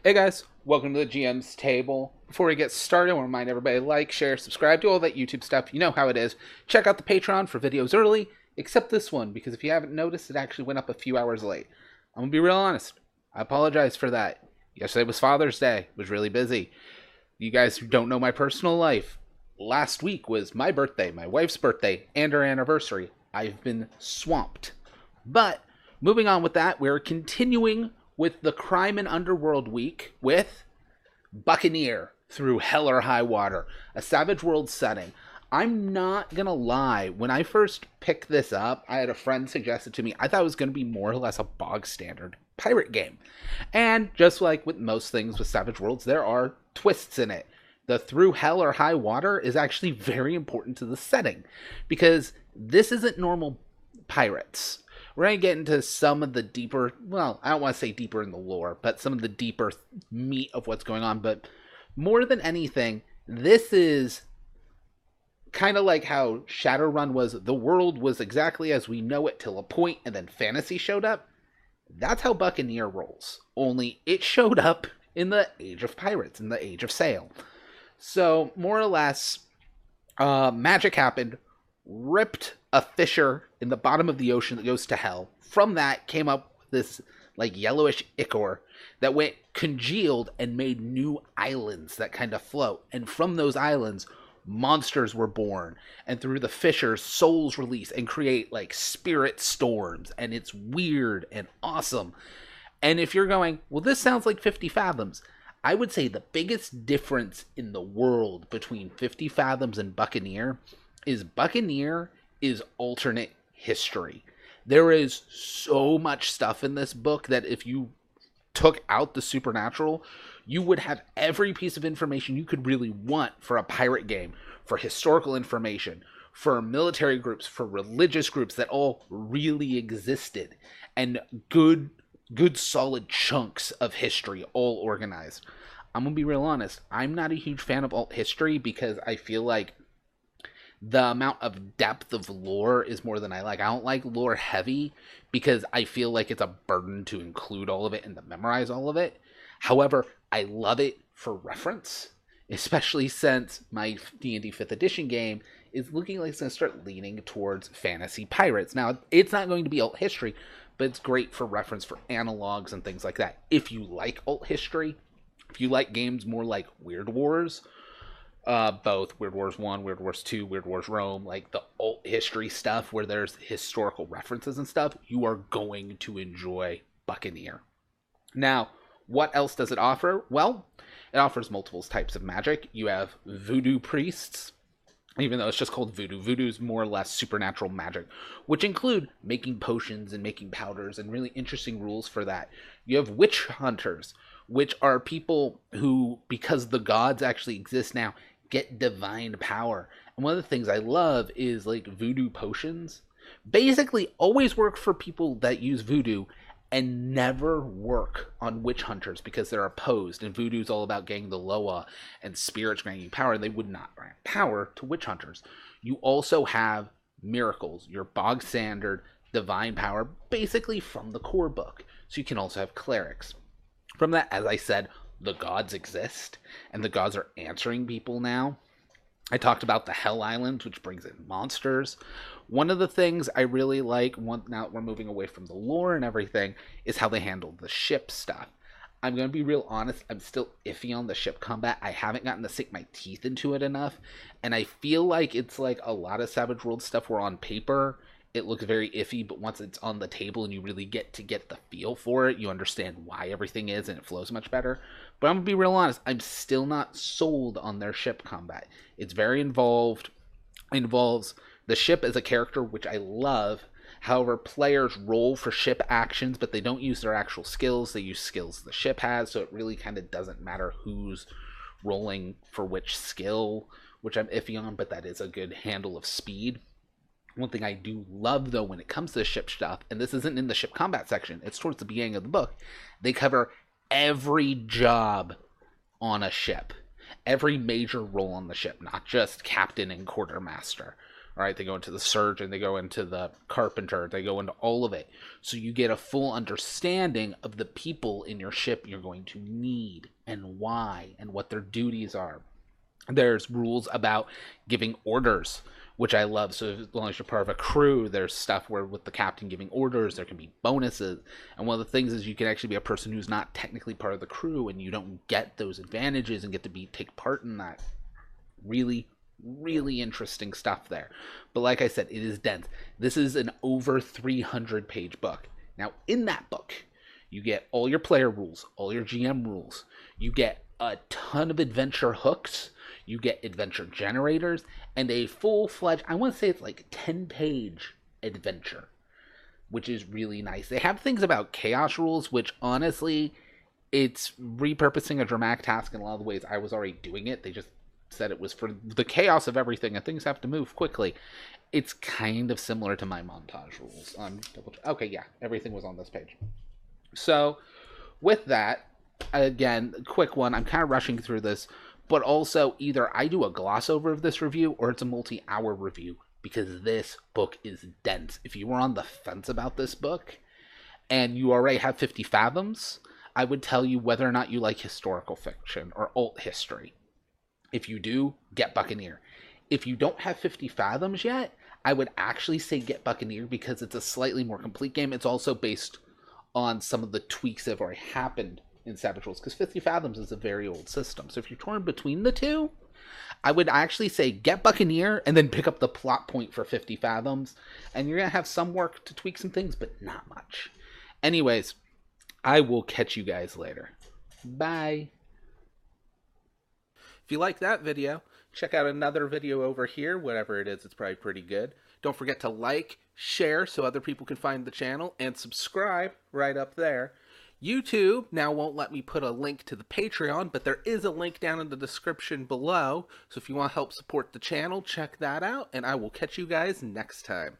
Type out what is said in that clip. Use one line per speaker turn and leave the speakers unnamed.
Hey guys, welcome to the GM's table. Before we get started, I want to remind everybody to like, share, subscribe, do all that YouTube stuff. You know how it is. Check out the Patreon for videos early, except this one, because if you haven't noticed, it actually went up a few hours late. I'm going to be real honest. I apologize for that. Yesterday was Father's Day. It was really busy. You guys who don't know my personal life, last week was my birthday, my wife's birthday, and our anniversary. I've been swamped. But, moving on with that, we're continuing with the Crime and Underworld week with Buccaneer through Hell or High Water, a Savage World setting. I'm not gonna lie, when I first picked this up, I had a friend suggest it to me. I thought it was gonna be more or less a bog standard pirate game. And just like with most things with Savage Worlds, there are twists in it. The Through Hell or High Water is actually very important to the setting, because this isn't normal pirates. We're going to get into some of the deeper, well, I don't want to say deeper in the lore, but some of the deeper meat of what's going on. But more than anything, this is kind of like how Shadowrun was. The world was exactly as we know it till a point, and then fantasy showed up. That's how Buccaneer rolls. Only it showed up in the Age of Pirates, in the Age of Sail. So, more or less, magic happened, ripped a fissure in the bottom of the ocean that goes to hell. From that came up this like yellowish ichor that went congealed and made new islands that kind of float. And from those islands, monsters were born. And through the fissures, souls release and create like spirit storms. And it's weird and awesome. And if you're going, well, this sounds like 50 Fathoms. I would say the biggest difference in the world between 50 Fathoms and Buccaneer is alternate history. There is so much stuff in this book that if you took out the supernatural, you would have every piece of information you could really want for a pirate game, for historical information, for military groups, for religious groups that all really existed, and good solid chunks of history all organized. I'm gonna be real honest, I'm not a huge fan of alt history because I feel like the amount of depth of lore is more than I like. I don't like lore heavy because I feel like it's a burden to include all of it and to memorize all of it. However, I love it for reference, especially since my D&D 5th edition game is looking like it's going to start leaning towards fantasy pirates. Now, it's not going to be alt history, but it's great for reference for analogs and things like that. If you like alt history, if you like games more like Weird Wars, both Weird Wars 1, Weird Wars 2, Weird Wars Rome, like the alt history stuff where there's historical references and stuff, you are going to enjoy Buccaneer. Now, what else does it offer? Well, it offers multiple types of magic. You have voodoo priests, even though it's just called voodoo. Voodoo is more or less supernatural magic, which include making potions and making powders and really interesting rules for that. You have witch hunters, which are people who, because the gods actually exist now, get divine power. And one of the things I love is like voodoo potions basically always work for people that use voodoo and never work on witch hunters because they're opposed. And voodoo is all about getting the Loa and spirits granting power, and they would not grant power to witch hunters. You also have miracles, your bog standard divine power, basically from the core book. So you can also have clerics. From that, as I said, the gods exist, and the gods are answering people now. I talked about the Hell Islands, which brings in monsters. One of the things I really like, now that we're moving away from the lore and everything, is how they handle the ship stuff. I'm going to be real honest, I'm still iffy on the ship combat. I haven't gotten to sink my teeth into it enough, and I feel like it's like a lot of Savage World stuff where on paper it looks very iffy, but once it's on the table and you really get the feel for it, you understand why everything is and it flows much better. But I'm going to be real honest, I'm still not sold on their ship combat. It's very involved. It involves the ship as a character, which I love. However, players roll for ship actions, but they don't use their actual skills. They use skills the ship has, so it really kind of doesn't matter who's rolling for which skill, which I'm iffy on, but that is a good handle of speed. One thing I do love, though, when it comes to ship stuff, and this isn't in the ship combat section, it's towards the beginning of the book, they cover every job on a ship. Every major role on the ship, not just captain and quartermaster. All right, they go into the surgeon, they go into the carpenter, they go into all of it. So you get a full understanding of the people in your ship you're going to need and why and what their duties are. There's rules about giving orders, which I love. So as long as you're part of a crew, there's stuff where with the captain giving orders, there can be bonuses. And one of the things is you can actually be a person who's not technically part of the crew, and you don't get those advantages and get to take part in that. Really, really interesting stuff there. But like I said, it is dense. This is an over 300-page book. Now, in that book, you get all your player rules, all your GM rules. You get a ton of adventure hooks. You get adventure generators and a full-fledged, I want to say it's like 10-page adventure, which is really nice. They have things about chaos rules, which honestly, it's repurposing a dramatic task in a lot of the ways I was already doing it. They just said it was for the chaos of everything and things have to move quickly. It's kind of similar to my montage rules. Okay, yeah, everything was on this page. So with that, again, quick one. I'm kind of rushing through this, but also either I do a gloss over of this review or it's a multi-hour review because this book is dense. If you were on the fence about this book and you already have 50 Fathoms, I would tell you whether or not you like historical fiction or alt history. If you do, get Buccaneer. If you don't have 50 Fathoms yet, I would actually say get Buccaneer because it's a slightly more complete game. It's also based on some of the tweaks that have already happened in Savage Worlds, because 50 Fathoms is a very old system. So if you're torn between the two, I would actually say get Buccaneer and then pick up the plot point for 50 Fathoms, and you're going to have some work to tweak some things, but not much. Anyways, I will catch you guys later. Bye. If you like that video, check out another video over here. Whatever it is, it's probably pretty good. Don't forget to like, share so other people can find the channel, and subscribe right up there. YouTube now won't let me put a link to the Patreon, but there is a link down in the description below. So if you want to help support the channel, check that out, and I will catch you guys next time.